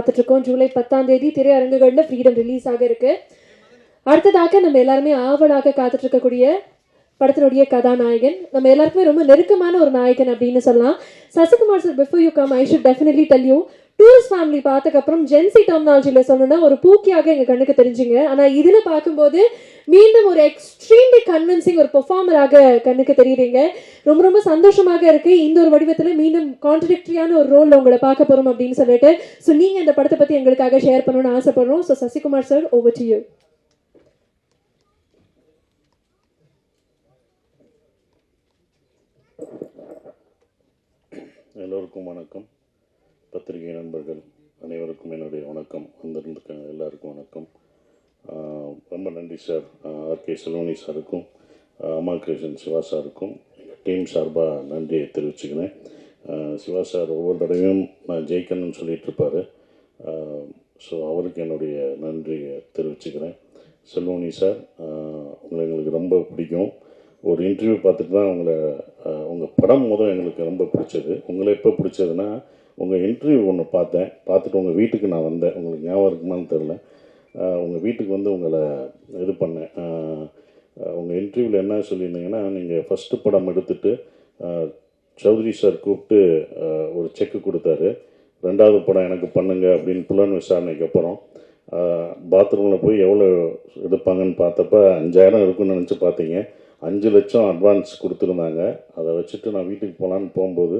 காத்துட்ருக்கோம். ஜூலை 10 திரையரங்குகளில் freedom release ஆக இருக்கு. அடுத்ததாக நம்ம எல்லாருமே ஆவலாக காத்துட்ருக்கக்கூடிய படத்தினுடைய கதாநாயகன், நம்ம எல்லாருக்குமே ரொம்ப நெருக்கமான ஒரு நாயகன் அப்படின்னு சொல்லலாம். Sasikumar sir, before you come I should definitely tell you, tourist family பார்த்ததுக்கப்புறம் ஜென்சி டெர்மினாலஜியில் சொல்லணும்னா ஒரு பூக்கியாக எங்கள் கண்ணுக்கு தெரிஞ்சுங்க. ஆனால் இதில் பார்க்கும்போது மீண்டும் ஒரு எக்ஸ்ட்ரீம்லி கன்வின்சிங் ஒரு பெர்ஃபார்மராக கண்ணுக்கு தெரியுறீங்க. ரொம்ப ரொம்ப சந்தோஷமாக இருக்குது. இந்த ஒரு வடிவத்தில் மீண்டும் கான்ட்ரடிக்டரியான ஒரு ரோலில் உங்களை பார்க்க போகிறோம் அப்படின்னு சொல்லிட்டு. ஸோ நீங்கள் இந்த படத்தை பற்றி எங்களுக்காக ஷேர் பண்ணணும்னு ஆசைப்படுறோம். So Sasikumar sir, over to you. எல்லோருக்கும் வணக்கம். பத்திரிகை நண்பர்கள் அனைவருக்கும் என்னுடைய வணக்கம். வந்திருந்திருக்காங்க எல்லாருக்கும் வணக்கம். ரொம்ப நன்றி சார். ஆர்கே செல்வனி சாருக்கும் அம்மா கிருஷ்ணன் சிவா சாருக்கும் எங்கள் டீம் சார்பாக நன்றியை தெரிவிச்சுக்கிறேன். சிவா சார் ஒவ்வொரு தடவையும் நான் ஜெயிக்கணும்னு சொல்லிட்டு இருப்பார். ஸோ அவருக்கு என்னுடைய நன்றியை தெரிவிச்சுக்கிறேன். செல்வனி சார், உங்களை எங்களுக்கு ரொம்ப பிடிக்கும். ஒரு இன்டர்வியூ பார்த்துட்டு தான் உங்கள் படம் எங்களுக்கு ரொம்ப பிடிச்சது. உங்களை எப்போ பிடிச்சதுன்னா, உங்கள் இன்டர்வியூ ஒன்று பார்த்துட்டு உங்கள் வீட்டுக்கு நான் வந்தேன். உங்களுக்கு ஞாபகம் இருக்குமான்னு தெரில. உங்கள் வீட்டுக்கு வந்து உங்களை இது பண்ணேன். உங்கள் இன்டர்வியூவில் என்ன சொல்லியிருந்தீங்கன்னா, நீங்கள் ஃபஸ்ட்டு படம் எடுத்துகிட்டு சௌத்ரி சார் கூப்பிட்டு ஒரு செக்கு கொடுத்தாரு. 2வது படம் எனக்கு பண்ணுங்க அப்படின்னு புலன் விசாரணைக்கு அப்புறம் பாத்ரூமில் போய் எவ்வளோ எடுப்பாங்கன்னு பார்த்தப்ப 5000 இருக்குன்னு நினச்சி பார்த்தீங்க. 5 லட்சம் அட்வான்ஸ் கொடுத்துருந்தாங்க. அதை வச்சுட்டு நான் வீட்டுக்கு போகலான்னு போகும்போது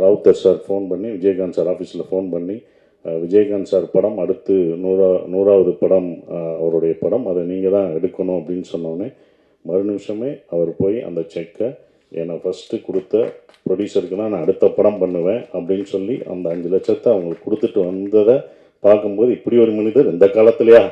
ராவுத்தர் சார் ஃபோன் பண்ணி, விஜயகாந்த் சார் ஆஃபீஸில் ஃபோன் பண்ணி, விஜயகாந்த் சார் படம் அடுத்து 100வது படம் அவருடைய படம், அதை நீங்கள் தான் எடுக்கணும் அப்படின்னு சொன்னோடனே மறு நிமிஷமே அவர் போய் அந்த செக்கை என்னை ஃபஸ்ட்டு கொடுத்த ப்ரொடியூசருக்கு தான் நான் அடுத்த படம் பண்ணுவேன் அப்படின்னு சொல்லி அந்த 5 லட்சத்தை அவங்களுக்கு கொடுத்துட்டு வந்ததை பார்க்கும்போது, இப்படி ஒரு மனிதர் இந்த காலத்துலையா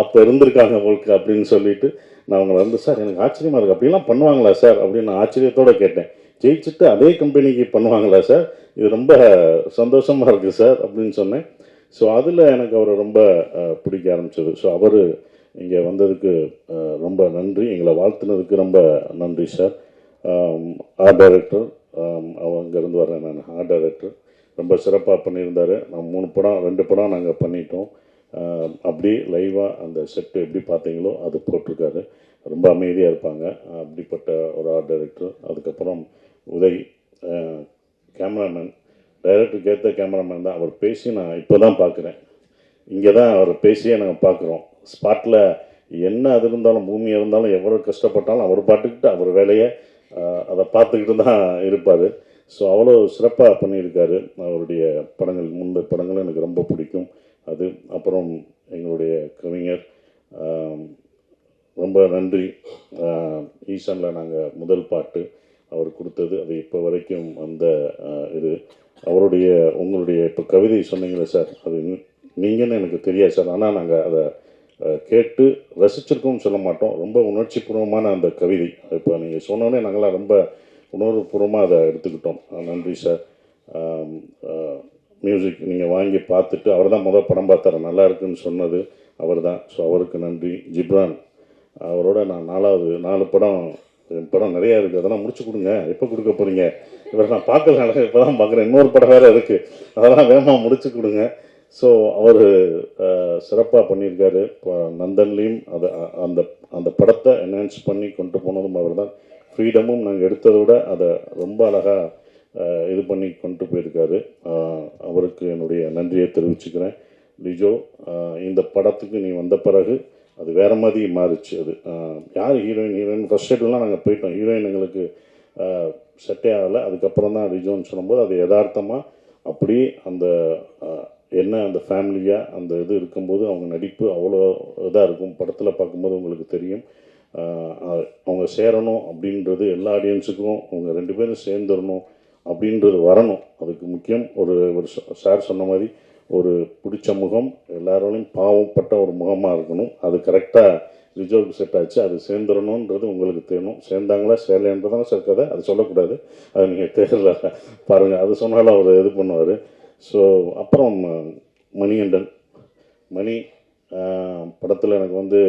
அப்போ இருந்திருக்காங்க உங்களுக்கு அப்படின்னு சொல்லிட்டு நான் அவங்கள வந்து, சார் எனக்கு ஆச்சரியமாக இருக்குது, அப்படிலாம் பண்ணுவாங்களா சார் அப்படின்னு நான் ஆச்சரியத்தோடு கேட்டேன். ஜெயிச்சுட்டு அதே கம்பெனிக்கு பண்ணுவாங்களா சார், இது ரொம்ப சந்தோஷமாக இருக்குது சார் அப்படின்னு சொன்னேன். ஸோ அதில் எனக்கு அவரை ரொம்ப பிடிக்க ஆரம்பிச்சது. ஸோ அவர் இங்கே வந்ததுக்கு ரொம்ப நன்றி, எங்களை வாழ்த்துனதுக்கு ரொம்ப நன்றி சார். ஆர்ட் டைரக்டர், அங்கேருந்து வரேன் நான். ஆர்ட் டைரக்டர் ரொம்ப சிறப்பாக பண்ணியிருந்தார். நான் 2 படம் நாங்கள் பண்ணிட்டோம். அப்படி லைவாக அந்த செட்டு எப்படி பார்த்தீங்களோ அது போட்டிருக்காரு. ரொம்ப அமைதியாக இருப்பாங்க. அப்படிப்பட்ட ஒரு ஆர்ட் டைரக்டர். அதுக்கப்புறம் உதய் கேமராமேன், டைரக்டருக்கு ஏற்ற கேமராமேன் தான். அவர் பேசி நான் இப்போ தான் பார்க்குறேன். இங்கே தான் அவர் பேசியே நாங்கள் பார்க்குறோம். ஸ்பாட்டில் என்ன அது இருந்தாலும், பூமியாக இருந்தாலும், எவ்வளோ கஷ்டப்பட்டாலும் அவர் பாட்டுக்கிட்டு அவர் வேலையை அதை பார்த்துக்கிட்டு தான் இருப்பார். ஸோ அவ்வளோ சிறப்பாக பண்ணியிருக்காரு. அவருடைய படங்கள், முன்பு படங்களும் எனக்கு ரொம்ப பிடிக்கும். அது அப்புறம் எங்களுடைய கவிஞர், ரொம்ப நன்றி. ஈசனில் நாங்கள் முதல் பாட்டு அவர் கொடுத்தது, அது இப்போ வரைக்கும் அந்த இது அவருடைய உங்களுடைய இப்போ கவிதை சொன்னீங்களே சார், அது நீங்கன்னு எனக்கு தெரியாது சார். ஆனால் நாங்கள் அதை கேட்டு ரசிச்சிருக்கோம்னு சொல்ல மாட்டோம். ரொம்ப உணர்ச்சிபூர்வமான அந்த கவிதை இப்போ நீங்கள் சொன்னோன்னே நாங்களாம் ரொம்ப உணர்வுபூர்வமாக அதை எடுத்துக்கிட்டோம். நன்றி சார். மியூசிக் நீங்கள் வாங்கி பார்த்துட்டு, அவர் தான் முதல் படம் பார்த்தாரு, நல்லா இருக்குன்னு சொன்னது அவர் தான். ஸோ அவருக்கு நன்றி. ஜிப்ரான், அவரோட நான் 4 படம் நிறையா இருக்குது, அதெல்லாம் முடிச்சு கொடுங்க. எப்போ கொடுக்க போகிறீங்க? இவரை நான் பார்க்கல, இப்போ தான் பார்க்குறேன். இன்னொரு படம் வேறு இருக்குது, அதெல்லாம் வேகமாக முடிச்சு கொடுங்க. ஸோ அவர் சிறப்பாக பண்ணியிருக்காரு. இப்போ நந்தன்லேயும் அந்த படத்தை என்ஹான்ஸ் பண்ணி கொண்டு போனதும் அவர் தான். ஃப்ரீடமும் நாங்கள் எடுத்ததை விட அதை ரொம்ப அழகாக இது பண்ணி கொண்டு போயிருக்காரு. அவருக்கு என்னுடைய நன்றியை தெரிவிச்சுக்கிறேன். லிஜோ, இந்த படத்துக்கு நீ வந்த பிறகு அது வேறு மாதிரி மாறிச்சு. அது யார் ஹீரோயின் ஃபர்ஸ்ட் ஷெட்யூல்லாம் நாங்கள் போயிட்டோம். ஹீரோயின் எங்களுக்கு செட்டே ஆகலை. அதுக்கப்புறம் தான் லிஜோன்னு சொல்லும்போது அது யதார்த்தமாக அப்படி அந்த அந்த ஃபேமிலியாக அந்த இது இருக்கும்போது அவங்க நடிப்பு அவ்வளோ இதாக இருக்கும். படத்தில் பார்க்கும்போது உங்களுக்கு தெரியும். அவங்க சேரணும் அப்படின்றது எல்லா ஆடியன்ஸுக்கும், அவங்க 2 பேரும் சேர்ந்துடணும் அப்படின்றது வரணும். அதுக்கு முக்கியம் ஒரு சார் சொன்ன மாதிரி ஒரு பிடிச்ச முகம், எல்லாரோடையும் பாவப்பட்ட ஒரு முகமாக இருக்கணும். அது கரெக்டாக ரிஜோவுக்கு செட் ஆச்சு. அது சேர்ந்துடணுன்றது உங்களுக்கு தெரியணும். சேர்ந்தாங்களா சேரலைன்றதான சார் கதை, அது சொல்லக்கூடாது. அது நீங்கள் தேர்தல பாருங்கள், அது சொன்னாலும் அவர் இது பண்ணுவார். ஸோ அப்புறம் மணிகண்டன், மணி படத்தில் எனக்கு வந்து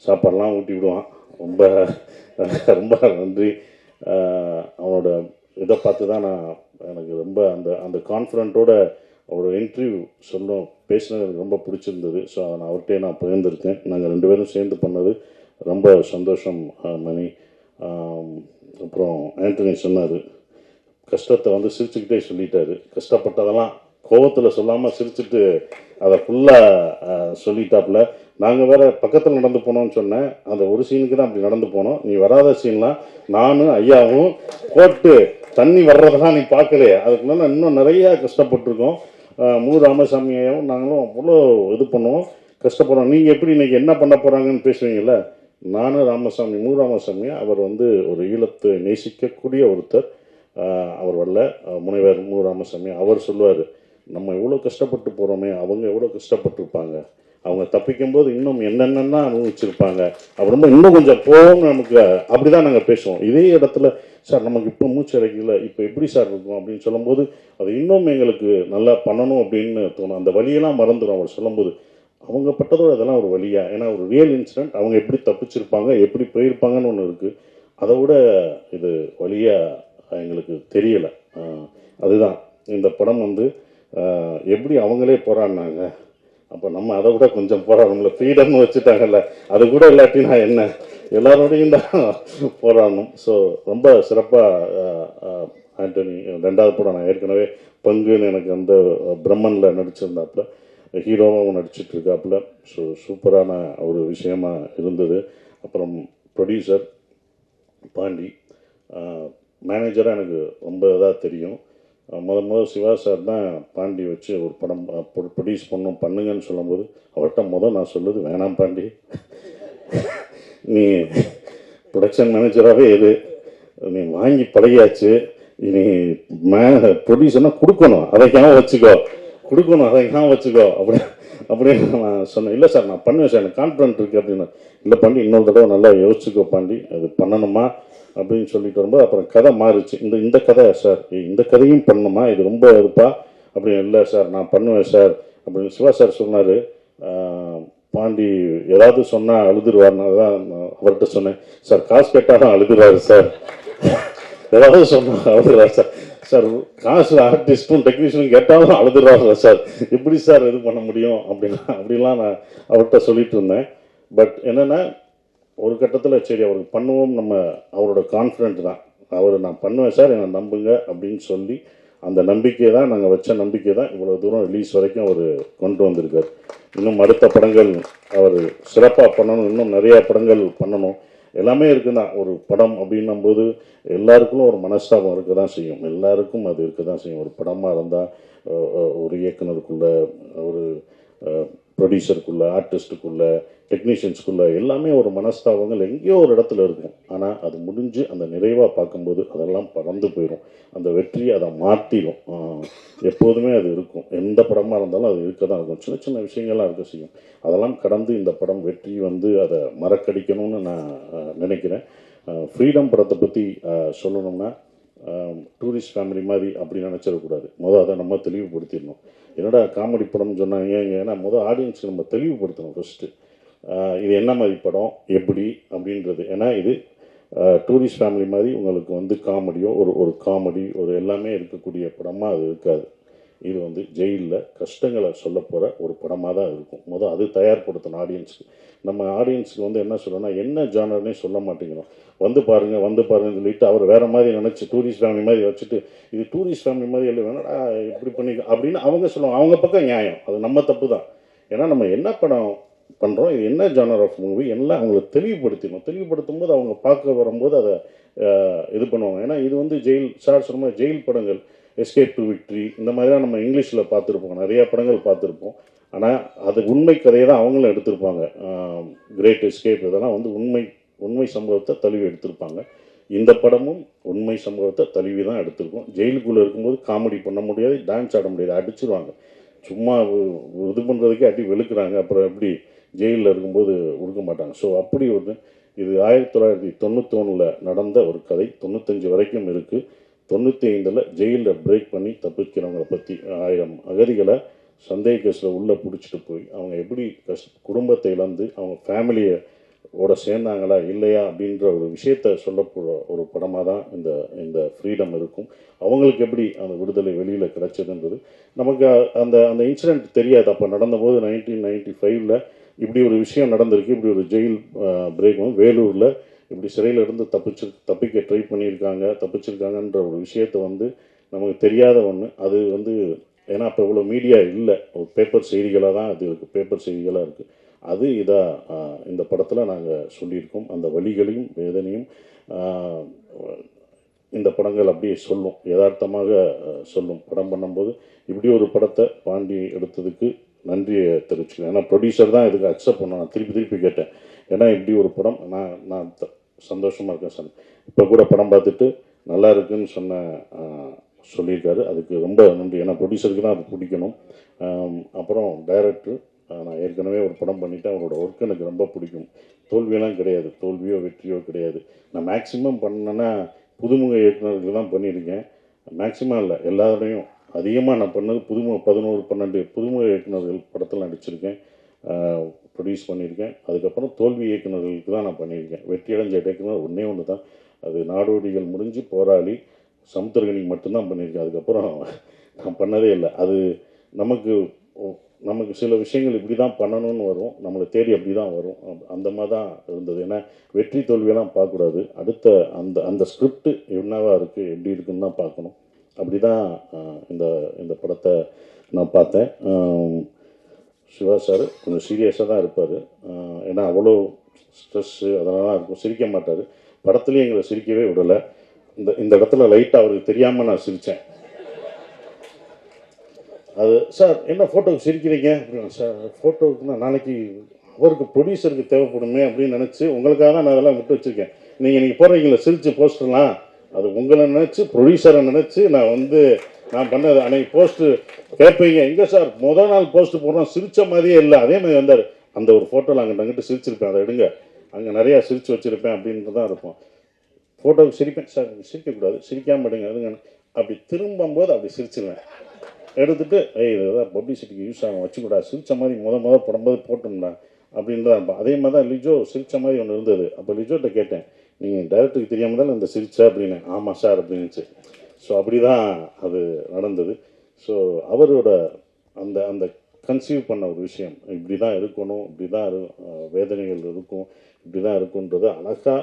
சாப்பாடெலாம் ஊட்டி விடுவான். ரொம்ப ரொம்ப நன்றி. அவனோட இதை பார்த்து தான் நான் எனக்கு ரொம்ப அந்த அந்த கான்ஃபிடென்ட்டோட ஒரு இன்டர்வியூ சொன்னோம் பேசினது எனக்கு ரொம்ப பிடிச்சிருந்தது. ஸோ அதை நான் அவர்கிட்டே நான் பகிர்ந்திருக்கேன். நாங்கள் 2 பேரும் சேர்ந்து பண்ணது ரொம்ப சந்தோஷம் மணி. அப்புறம் ஆண்டனி சொன்னார், கஷ்டத்தை வந்து சிரிச்சுக்கிட்டே சொல்லிட்டாரு. கஷ்டப்பட்டதெல்லாம் கோவத்தில் சொல்லாமல் சிரிச்சுட்டு அதை ஃபுல்லாக சொல்லிட்டாப்புல. நாங்கள் வேற பக்கத்தில் நடந்து போனோம்னு சொன்னேன். அந்த ஒரு சீனுக்கு தான் அப்படி நடந்து போனோம். நீ வராத சீன்லாம் நானும் ஐயாவும் போட்டு தண்ணி வர்றதெல்லாம் நீ பார்க்கலையே. அதுக்கு மேலே இன்னும் நிறையா கஷ்டப்பட்டிருக்கோம். மு ராமசாமி ஐயாவும் நாங்களும் அவ்வளோ இது பண்ணுவோம், கஷ்டப்படுறோம். நீங்கள் எப்படி இன்றைக்கி என்ன பண்ண போகிறாங்கன்னு பேசுவீங்கள்ல. நானும் ராமசாமி, மு ராமசாமி அவர் வந்து ஒரு ஈழத்தை நேசிக்கக்கூடிய ஒருத்தர். அவர் வரல, முனைவர் மு ராமசாமி. அவர் சொல்லுவார், நம்ம எவ்வளோ கஷ்டப்பட்டு போகிறோமே, அவங்க எவ்வளோ கஷ்டப்பட்டுருப்பாங்க, அவங்க தப்பிக்கும்போது இன்னும் என்னென்னா அனுபவிச்சிருப்பாங்க, அப்புறமா இன்னும் கொஞ்சம் போகும் நமக்கு. அப்படி தான் நாங்கள் பேசுவோம். இதே இடத்துல சார் நமக்கு இப்போ மூச்சு அடைக்கல, இப்போ எப்படி சார் இருக்கும் அப்படின்னு சொல்லும்போது அது இன்னும் எங்களுக்கு நல்லா பண்ணணும் அப்படின்னு தோணும். அந்த வழியெல்லாம் மறந்துடும் அவர் சொல்லும்போது. அவங்க பட்டதோட அதெல்லாம் ஒரு வழியா, ஏன்னா ஒரு ரியல் இன்சிடென்ட், அவங்க எப்படி தப்பிச்சிருப்பாங்க, எப்படி போயிருப்பாங்கன்னு ஒன்று இருக்குது. அதை விட இது வழியாக எங்களுக்கு தெரியலை. அதுதான் இந்த படம் வந்து எப்படி அவங்களே போராடினாங்க, அப்போ நம்ம அதை விட கொஞ்சம் போராடணும்ல. ஃப்ரீடம்னு வச்சுட்டாங்கல்ல, அது கூட இல்லாட்டி நான் என்ன, எல்லாரோடையும் தான் போராடணும். ஸோ ரொம்ப சிறப்பாக ஆண்டனி 2வது படம் நான் ஏற்கனவே பங்குன்னு எனக்கு அந்த பிரம்மனில் நடிச்சிருந்தாப்புல, ஹீரோவும் நடிச்சிட்டு இருக்காப்புல. ஸோ சூப்பரான ஒரு விஷயமா இருந்தது. அப்புறம் ப்ரொடியூசர் பாண்டி, மேனேஜராக எனக்கு ரொம்ப இதாக தெரியும். முதல் சிவா சார் தான் பாண்டி வச்சு ஒரு படம் ப்ரொடியூஸ் பண்ணுங்கன்னு சொல்லும்போது அவர்கிட்ட நான் சொல்லுது, வேணாம் பாண்டி, நீ ப்ரொடக்ஷன் மேனேஜராகவே எது, நீ வாங்கி பழகியாச்சு, நீ ப்ரொடியூசர்னா கொடுக்கணும், அதை ஞாபகம் வச்சுக்கோ, கொடுக்கணும் அதை ஞாபகம் வச்சுக்கோ அப்படின்னு நான் சொன்னேன். இல்லை சார் நான் பண்ணுவேன் சார், எனக்கு கான்ஃபிடென்ட் இருக்குது அப்படின்னு. இல்லை பாண்டி, இன்னொரு தடவை நல்லா யோசிச்சுக்கோ பாண்டி, அது பண்ணணுமா அப்படின்னு சொல்லிட்டு வரும்போது அப்புறம் கதை மாறிச்சு. இந்த கதை சார், இந்த கதையும் பண்ணணுமா, இது ரொம்ப இருப்பா அப்படின்னு. இல்லை சார் நான் பண்ணுவேன் சார் அப்படின்னு சிவா சார் சொன்னார். பாண்டி ஏதாவது சொன்னால் அழுதுருவார்னு தான் அவர்கிட்ட சொன்னேன். சார் காசு கேட்டாலும் அழுதுறாரு சார், ஏதாவது சொன்னால் அழுதுறாரு சார். சார் காசு ஆர்டிஸ்ட்டும் டெக்னீஷியனும் கேட்டாலும் அழுதுறாரு சார், எப்படி சார் இது பண்ண முடியும் அப்படிலாம் நான் அவர்கிட்ட சொல்லிட்டு இருந்தேன். பட் என்னென்னா ஒரு கட்டத்தில் சரி அவருக்கு பண்ணுவோம், நம்ம அவரோட கான்ஃபிடென்ட் தான், அவர் நான் பண்ணுவேன் சார் என்னை நம்புங்க அப்படின்னு சொல்லி அந்த நம்பிக்கை தான், நாங்கள் வச்ச நம்பிக்கை தான் இவ்வளோ தூரம் ரிலீஸ் வரைக்கும் அவர் கொண்டு வந்திருக்கார். இன்னும் அடுத்த படங்கள் அவர் சிறப்பாக பண்ணணும், இன்னும் நிறையா படங்கள் பண்ணணும், எல்லாமே இருக்குதான். ஒரு படம் அப்படின்னும்போது எல்லாருக்கும் ஒரு மனஸ்தாபம் இருக்க தான் செய்யும், எல்லாருக்கும் அது இருக்க தான் செய்யும். ஒரு படமாக இருந்தால் ஒரு இயக்குனருக்குள்ள, ஒரு ப்ரொடியூசருக்குள்ளே, ஆர்டிஸ்ட்டுக்குள்ளே, டெக்னீஷியன்ஸ்குள்ளே எல்லாமே ஒரு மனஸ்தாபங்கள் எங்கேயோ ஒரு இடத்துல இருக்கும். ஆனால் அது முடிஞ்சு அந்த நிறைவாக பார்க்கும்போது அதெல்லாம் பறந்து போயிடும், அந்த வெற்றி அதை மாற்றிடும். எப்போதுமே அது இருக்கும், எந்த படமாக இருந்தாலும் அது இருக்க தான் இருக்கும். சின்ன சின்ன விஷயங்கள்லாம் இருக்க செய்யும். அதெல்லாம் கடந்து இந்த படம் வெற்றி வந்து அதை மறக்கடிக்கணும்னு நான் நினைக்கிறேன். ஃப்ரீடம் படத்தை பற்றி சொல்லணும்னா டூரிஸ்ட் ஃபேமிலி மாதிரி அப்படி நினச்சிடக்கூடாது. அதை நம்ம தெளிவுபடுத்திடணும். என்னடா காமெடி படம்னு சொன்னாங்க, ஏன்னா ஆடியன்ஸுக்கு நம்ம தெளிவுபடுத்தணும் ஃபஸ்ட்டு. இது என்ன மாதிரி படம், எப்படி அப்படின்றது. ஏன்னா இது டூரிஸ்ட் ஃபேமிலி மாதிரி உங்களுக்கு வந்து காமெடியோ ஒரு காமெடி ஒரு எல்லாமே இருக்கக்கூடிய படமாக அது இருக்காது. இது வந்து ஜெயிலில் கஷ்டங்களை சொல்ல போகிற ஒரு படமாக தான் இருக்கும். அது தயார்படுத்தணும் ஆடியன்ஸுக்கு. நம்ம ஆடியன்ஸுக்கு வந்து என்ன சொல்லணும்னா, என்ன ஜானர்னே சொல்ல மாட்டேங்கிறோம். வந்து பாருங்கன்னு சொல்லிட்டு அவர் வேறு மாதிரி நினச்சி டூரிஸ்ட் ஃபேமிலி மாதிரி வச்சுட்டு, இது டூரிஸ்ட் ஃபேமிலி மாதிரி இல்லை வேணாடா இப்படி பண்ணி அப்படின்னு அவங்க சொல்லுவாங்க. அவங்க பக்கம் நியாயம், அது நம்ம தப்பு தான். ஏன்னா நம்ம என்ன படம் பண்ணுறோம், இது என்ன ஜானர் ஆஃப் மூவி எல்லாம் அவங்களுக்கு தெளிவுபடுத்தும் போது அவங்க பார்க்க வரும்போது அதை இது பண்ணுவாங்க. ஏன்னா இது வந்து ஜெயில் சார் சொன்ன மாதிரி ஜெயில் படங்கள், எஸ்கேப் டு விக்ட்ரி, இந்த மாதிரிலாம் நம்ம இங்கிலீஷில் பார்த்துருப்போம், நிறையா படங்கள் பார்த்துருப்போம். ஆனால் அது உண்மை கதையை தான் அவங்களும் எடுத்திருப்பாங்க. கிரேட் எஸ்கேப் இதெல்லாம் வந்து உண்மை சம்பவத்தை தழுவி எடுத்திருப்பாங்க. இந்த படமும் உண்மை சம்பவத்தை தழுவி தான் எடுத்திருக்கோம். ஜெயிலுக்குள்ளே இருக்கும்போது காமெடி பண்ண முடியாது, டான்ஸ் ஆட முடியாது, அடிச்சிருவாங்க. சும்மா இது பண்ணுறதுக்கே அடி வெளுக்குறாங்க. அப்புறம் எப்படி ஜெயிலில் இருக்கும்போது கொடுக்க மாட்டாங்க. ஸோ அப்படி ஒரு இது 1991 நடந்த ஒரு கதை, 95 வரைக்கும் இருக்குது. 95 ஜெயிலில் பிரேக் பண்ணி தப்பிக்கிறவங்களை பற்றி 1000 அகதிகளை சந்தேக கேஸில் உள்ளே பிடிச்சிட்டு போய் அவங்க எப்படி குடும்பத்தை இழந்து அவங்க ஃபேமிலியை ஓட சேர்ந்தாங்களா இல்லையா அப்படின்ற ஒரு விஷயத்த சொல்லப்போகிற ஒரு படமாக தான் இந்த இந்த ஃப்ரீடம் இருக்கும். அவங்களுக்கு எப்படி அந்த விடுதலை வெளியில் கிடைச்சதுன்றது நமக்கு அந்த அந்த இன்சிடெண்ட் தெரியாது. அப்போ நடந்தபோது 1995 இப்படி ஒரு விஷயம் நடந்திருக்கு, இப்படி ஒரு ஜெயில் பிரேக் வேலூரில் இப்படி சிறையில் இருந்து தப்பிக்க ட்ரை பண்ணியிருக்காங்க, தப்பிச்சிருக்காங்கன்ற ஒரு விஷயத்த வந்து நமக்கு தெரியாத ஒன்று. அது வந்து ஏன்னா அப்போ இவ்வளோ மீடியா இல்லை, ஒரு பேப்பர் செய்திகளாக தான் அது இருக்குது, பேப்பர் செய்திகளாக இருக்குது. அது இதாக இந்த படத்தில் நாங்கள் சொல்லியிருக்கோம். அந்த வலிகளையும் வேதனையும் இந்த படங்கள் அப்படியே சொல்லும், யதார்த்தமாக சொல்லும். படம் பண்ணும்போது இப்படி ஒரு படத்தை பாண்டி எடுத்ததுக்கு நன்றியை தெரிவிச்சுக்கிறேன். ஏன்னா ப்ரொடியூசர் தான் இதுக்கு அக்செப்ட் பண்ண. நான் திருப்பி கேட்டேன், ஏன்னா இப்படி ஒரு படம் நான் சந்தோஷமாக இருக்கேன் சார். இப்போ கூட படம் பார்த்துட்டு நல்லா இருக்குன்னு சொல்லியிருக்காரு. அதுக்கு ரொம்ப நன்றி. ஏன்னா ப்ரொடியூசருக்கு தான் அது பிடிக்கணும். அப்புறம் டைரக்டர், நான் ஏற்கனவே ஒரு படம் பண்ணிவிட்டேன், அவரோட ஒர்க் எனக்கு ரொம்ப பிடிக்கும். தோல்வியெல்லாம் கிடையாது, தோல்வியோ வெற்றியோ கிடையாது. நான் மேக்ஸிமம் பண்ணேன்னா புதுமுக இயக்குநருக்கு தான் பண்ணியிருக்கேன். மேக்ஸிமம் இல்லை, எல்லாரையும் அதிகமாக நான் பண்ணது 11-12 புதுமுக இயக்குநர்கள் படத்தில் நடிச்சிருக்கேன், ப்ரொடியூஸ் பண்ணியிருக்கேன். அதுக்கப்புறம் தோல்வி இயக்குநர்களுக்கு தான் நான் பண்ணியிருக்கேன். வெற்றியடைஞ்ச இயக்குனர் ஒன்று தான், அது நாடோடிகள் முடிஞ்சு போராளி சமுத்திரகனி மட்டும்தான் பண்ணியிருக்கேன். அதுக்கப்புறம் நான் பண்ணதே இல்லை. அது நமக்கு சில விஷயங்கள் இப்படி தான் பண்ணணும்னு வரும், நம்மளை தேடி அப்படி தான் வரும். அந்த மாதிரி தான் இருந்தது. ஏன்னா வெற்றி தோல்வியெல்லாம் பார்க்கக்கூடாது, அடுத்த அந்த அந்த ஸ்கிரிப்ட் என்னவா இருக்குது எப்படி இருக்குன்னு தான் பார்க்கணும். அப்படி தான் இந்த படத்தை நான் பார்த்தேன். சிவா சார் கொஞ்சம் சீரியஸாக தான் இருப்பார், ஏன்னா அவ்வளோ ஸ்ட்ரெஸ்ஸு அதெல்லாம் தான் இருக்கும், சிரிக்க மாட்டார். படத்துலேயும் எங்களை சிரிக்கவே விடலை. இந்த இடத்துல லைட்டாக அவருக்கு தெரியாமல் நான் சிரித்தேன். அது சார் என்ன ஃபோட்டோவுக்கு சிரிக்கிறீங்க அப்படின்னா, சார் ஃபோட்டோவுக்கு தான் நாளைக்கு அவருக்கு ப்ரொடியூசருக்கு தேவைப்படுமே அப்படின்னு நினச்சி உங்களுக்காக தான் நான் அதெல்லாம் விட்டு வச்சுருக்கேன். நீங்கள் போடுறீங்களா சிரித்து போஸ்டர்லாம், அது உங்களை நினச்சி ப்ரொடியூசரை நினச்சி நான் பண்ணது. அன்றைக்கி போஸ்ட்டு கேட்பீங்க, எங்கே சார் முதல் நாள் போஸ்ட்டு போடுறோம் சிரித்த மாதிரியே இல்லை, அதே மாதிரி வந்தார். அந்த ஒரு ஃபோட்டோவில் அங்கிட்டு சிரிச்சிருப்பேன், அதை எடுங்க, அங்கே நிறையா சிரித்து வச்சுருப்பேன் அப்படின்ட்டு தான் இருக்கும். ஃபோட்டோவுக்கு சிரிப்பேன், சார் சிரிக்கக்கூடாது, சிரிக்காமல் எடுங்க அதுங்க, அப்படி திரும்பும்போது அப்படி சிரிச்சிருவேன். எடுத்துகிட்டு இதுதான் பப்ளிசிட்டிக்கு யூஸ் ஆகும், வச்சுக்கூடாது, சிரித்த மாதிரி முதல் போடும்போது போட்டோம்னா அப்படின்றதான் இருப்போம். அதே மாதிரி தான் லிஜோ சிரித்த மாதிரி ஒன்று இருந்தது. அப்போ லிஜோட்ட கேட்டேன், நீங்கள் டைரக்டருக்கு தெரியாமல் தான் இந்த சிரிச்சா அப்படின்னு. ஆமாம் சார் அப்படின்னுச்சு. ஸோ அப்படி தான் அது நடந்தது. ஸோ அவரோட அந்த கன்சீவ் பண்ண ஒரு விஷயம், இப்படி தான் இருக்கணும், இப்படி தான் வேதனைகள் இருக்கும், இப்படி தான் இருக்குன்றது அழகாக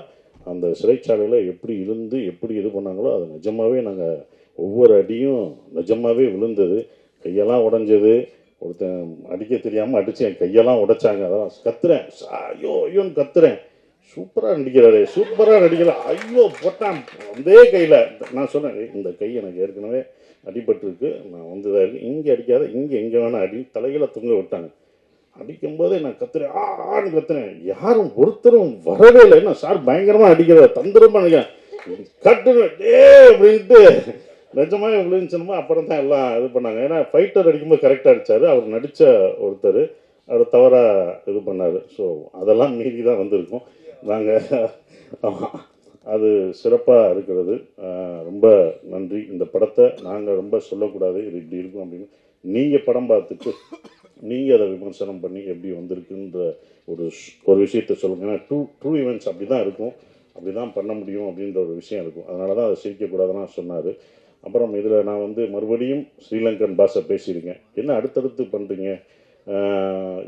அந்த சிறைச்சாலையில் எப்படி இருந்து எப்படி இது பண்ணாங்களோ அது நிஜமாகவே நாங்கள் ஒவ்வொரு அடியும் நிஜமாகவே விழுந்தது. கையெல்லாம் உடஞ்சது, ஒருத்தன் அடிக்க தெரியாமல் அடித்து என் கையெல்லாம் உடைச்சாங்க. அதான் கத்துறேன், ஐயோன்னு கத்துறேன், சூப்பராக நடிக்கிறாரு, சூப்பராக நடிக்கிறார், ஐயோ போட்டான் அதே கையில். நான் சொன்னேன், இந்த கை எனக்கு ஏற்கனவே அடிபட்டுருக்கு, நான் இதாக இருக்குது, இங்கே அடிக்காத, எங்கே வேணால் அடி, தலைகளை தொங்க விட்டாங்க. அடிக்கும்போதே நான் கத்துறேன், ஆன்னு கத்துறேன். யாரும் ஒருத்தரும் வரவே இல்லை. என்ன சார் பயங்கரமாக அடிக்கிறார், தந்திரமாக நினைக்கிறேன், கட்டுறேன் அப்படின்ட்டு நிஜமாக விழுந்துச்சுமா. அப்புறம் தான் எல்லாம் இது பண்ணாங்க. ஏன்னா ஃபைட்டர் அடிக்கும்போது கரெக்டாக அடித்தார், அவர் நடித்த ஒருத்தர் அவர் தவறாக இது பண்ணார். ஸோ அதெல்லாம் மீறி தான் வந்திருக்கோம் நாங்கள். அது சிறப்பாக இருக்கிறது. ரொம்ப நன்றி. இந்த படத்தை நாங்கள் ரொம்ப சொல்லக்கூடாது, இது இப்படி இருக்கும் அப்படின்னு. நீங்கள் படம் பார்த்துட்டு நீங்கள் அதை விமர்சனம் பண்ணி எப்படி வந்திருக்குன்ற ஒரு விஷயத்தை சொல்லுங்கள். ஏன்னா ட்ரூ ஈவெண்ட்ஸ் அப்படி தான் இருக்கும், அப்படி தான் பண்ண முடியும் அப்படின்ற ஒரு விஷயம் இருக்கும். அதனால தான் அதை சிரிக்கக்கூடாதுன்னு சொன்னார். அப்புறம் இதில் நான் மறுபடியும் ஸ்ரீலங்கன் பாஷை பேசியிருக்கேன். என்ன அடுத்தடுத்து பண்ணுறீங்க,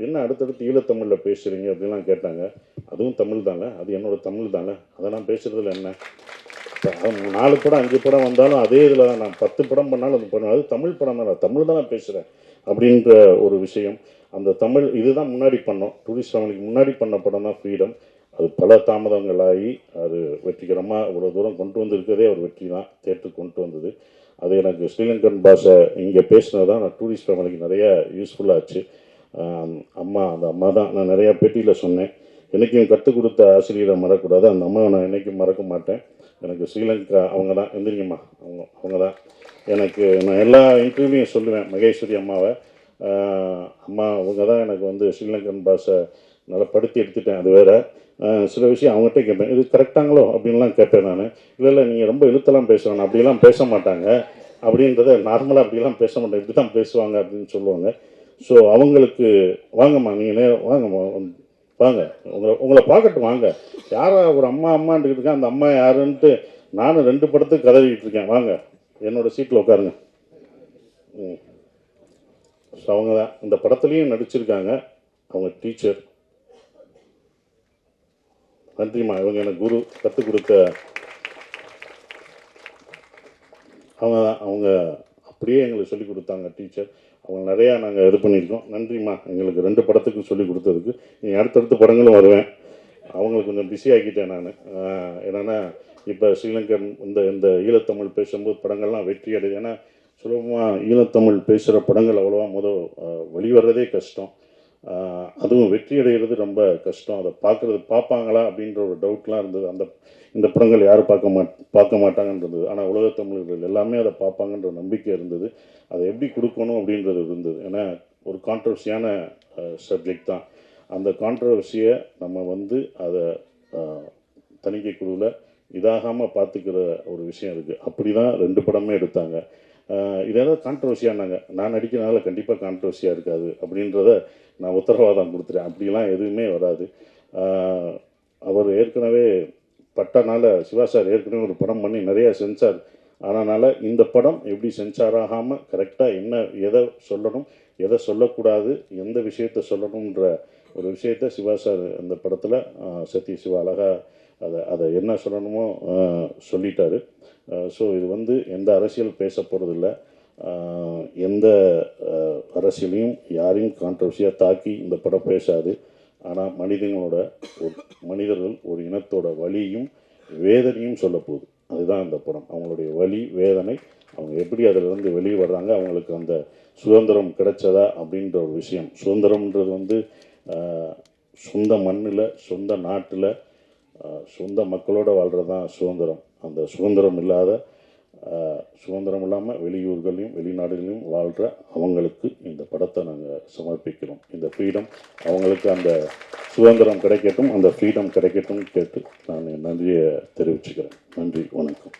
என்ன அடுத்தடுத்து ஈழத்தமிழில் பேசுகிறீங்க அப்படின்லாம் கேட்டாங்க. அதுவும் தமிழ் தாங்க, அது என்னோடய தமிழ் தாங்க, அதை நான் பேசுகிறதுல என்ன. 4 படம் 5 படம் வந்தாலும் அதே இதில் தான், நான் 10 படம் பண்ணாலும் அது பண்ணுவேன், அது தமிழ் படம் தான், நான் தமிழ் தான் நான் பேசுகிறேன் அப்படின்ற ஒரு விஷயம். அந்த தமிழ் இதுதான் முன்னாடி பண்ணோம், டூரிஸ்ட் ஃபேமிலிக்கு முன்னாடி பண்ண படம் தான் ஃப்ரீடம். அது பல தாமதங்களாகி அது வெற்றிகரமாக இவ்வளோ தூரம் கொண்டு வந்திருக்கிறதே ஒரு வெற்றி தான், தேட்டருக்கு கொண்டு வந்தது. அது எனக்கு ஸ்ரீலங்கன் பாஷை இங்கே பேசினது தான் நான் டூரிஸ்ட் ஃபேமிலிக்கு நிறைய யூஸ்ஃபுல்லாச்சு. அந்த அம்மா தான் நான் நிறையா பேட்டியில் சொன்னேன், என்றைக்கும் கற்றுக் கொடுத்த ஆசிரியரை மறக்கக்கூடாது, அந்த அம்மாவை நான் என்றைக்கும் மறக்க மாட்டேன். எனக்கு ஸ்ரீலங்கா அவங்க தான், எந்திரிங்கம்மா, அவங்க தான் எனக்கு. நான் எல்லா இன்டர்வியூலையும் சொல்லுவேன் மகேஸ்வரி அம்மாவை, அம்மா அவங்க தான் எனக்கு ஸ்ரீலங்கன் பாஷை நல்லா படுத்தி எடுத்துட்டேன். அது வேறு சில விஷயம் அவங்ககிட்ட கேட்பேன், இது கரெக்டாங்களோ அப்படின்லாம் கேட்பேன் நான். இல்லை நீங்கள் ரொம்ப இழுத்தெல்லாம் பேசுவேன், அப்படிலாம் பேச மாட்டாங்க அப்படின்றத, நார்மலாக அப்படிலாம் பேச மாட்டேன், இப்படி தான் பேசுவாங்க அப்படின்னு சொல்லுவாங்க. ஸோ அவங்களுக்கு வாங்கம்மா நீங்கள் வாங்கம்மா வாங்க, உங்களை பார்க்கட்டும் வாங்க. யாரா ஒரு அம்மா அம்மான்ட்டு இருக்கேன், அந்த அம்மா யாருன்ட்டு நானும் 2 படத்துக்கு கதறிக்கிட்டு இருக்கேன். வாங்க என்னோட சீட்டில் உட்காருங்க. ஸோ அவங்க தான் இந்த படத்துலையும் நடிச்சிருக்காங்க. அவங்க டீச்சர். நன்றிம்மா. இவங்க எனக்கு குரு, கற்றுக் கொடுத்த அவங்க தான். அவங்க அப்படியே எங்களுக்கு சொல்லிக் கொடுத்தாங்க டீச்சர். அவங்க நிறையா நாங்கள் இது பண்ணியிருக்கோம். நன்றிம்மா எங்களுக்கு 2 படத்துக்கு சொல்லிக் கொடுத்ததுக்கு. நீ அடுத்தடுத்த படங்களும் வருவேன். அவங்களுக்கு கொஞ்சம் பிஸி ஆக்கிட்டேன் நான். என்னென்னா இப்போ ஸ்ரீலங்கன் இந்த ஈழத்தமிழ் பேசும்போது படங்கள்லாம் வெற்றி அடையுது. ஏன்னா சுலபமாக ஈழத்தமிழ் பேசுகிற படங்கள் அவ்வளோவா வெளிவரதே கஷ்டம். அதுவும் வெற்றி அடைகிறது ரொம்ப கஷ்டம். அதை பார்ப்பாங்களா அப்படின்ற ஒரு டவுட்லாம் இருந்தது. இந்த படங்கள் யாரும் பார்க்க மாட்டாங்கன்றது. ஆனால் உலகத்தமிழர்கள் எல்லாமே அதை பார்ப்பாங்கன்ற நம்பிக்கை இருந்தது. அதை எப்படி கொடுக்கணும் அப்படின்றது இருந்தது. ஏன்னா ஒரு கான்ட்ரவர்சியான சப்ஜெக்ட் தான். அந்த கான்ட்ரவர்சியை நம்ம அதை தணிக்கை குழுவில் இதாகாமல் பார்த்துக்கிற ஒரு விஷயம் இருக்குது. அப்படி தான் 2 படமே எடுத்தாங்க. இதேதாவது கான்ட்ரவர்சியானாங்க, நான் நடிக்கிறனால கண்டிப்பாக கான்ட்ரவர்சியாக இருக்காது அப்படின்றத நான் உத்தரவாதம் கொடுத்துட்டேன். அப்படிலாம் எதுவுமே வராது. அவர் ஏற்கனவே பட்டனால சிவா சார் ஏற்கனவே ஒரு படம் பண்ணி நிறையா சென்சார் ஆனனால இந்த படம் எப்படி சென்சார் ஆகாமல் கரெக்டாக எதை சொல்லணும், எதை சொல்லக்கூடாது, எந்த விஷயத்தை சொல்லணுன்ற ஒரு விஷயத்தை சிவா சார் அந்த படத்தில் சத்ய சிவா அழகாக அதை என்ன சொல்லணுமோ சொல்லிட்டாரு. ஸோ இது எந்த அரசியல் பேச போகிறதில்ல. எந்த அரசியலையும் யாரையும் கான்ட்ரவர்சியாக தாக்கி இந்த படம் பேசாது. ஆனால் மனிதர்கள் ஒரு இனத்தோட வலியும் வேதனையும் சொல்ல போகுது. அதுதான் இந்த படம். அவங்களுடைய வலி வேதனை, அவங்க எப்படி அதிலிருந்து வெளியே வர்றாங்க, அவங்களுக்கு அந்த சுதந்திரம் கிடைச்சதா அப்படின்ற ஒரு விஷயம். சுதந்திரம்ன்றது சொந்த மண்ணில், சொந்த நாட்டில், சொந்த மக்களோடு வாழ்கிறது தான் சுதந்திரம். அந்த சுதந்திரம் இல்லாமல் வெளியூர்களையும் வெளிநாடுகளையும் வாழ்கிற அவங்களுக்கு இந்த படத்தை நாங்கள் சமர்ப்பிக்கிறோம். இந்த ஃப்ரீடம் அவங்களுக்கு, அந்த சுதந்திரம் கிடைக்கட்டும், அந்த ஃப்ரீடம் கிடைக்கட்டும் கேட்டு நான் நன்றியை தெரிவிச்சுக்கிறேன். நன்றி, வணக்கம்.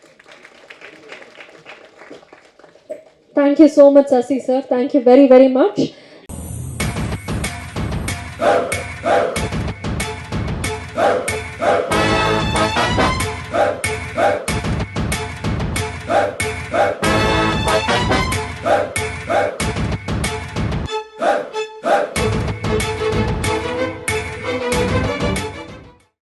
Thank you so much, Sasi sir. Thank you very, very much.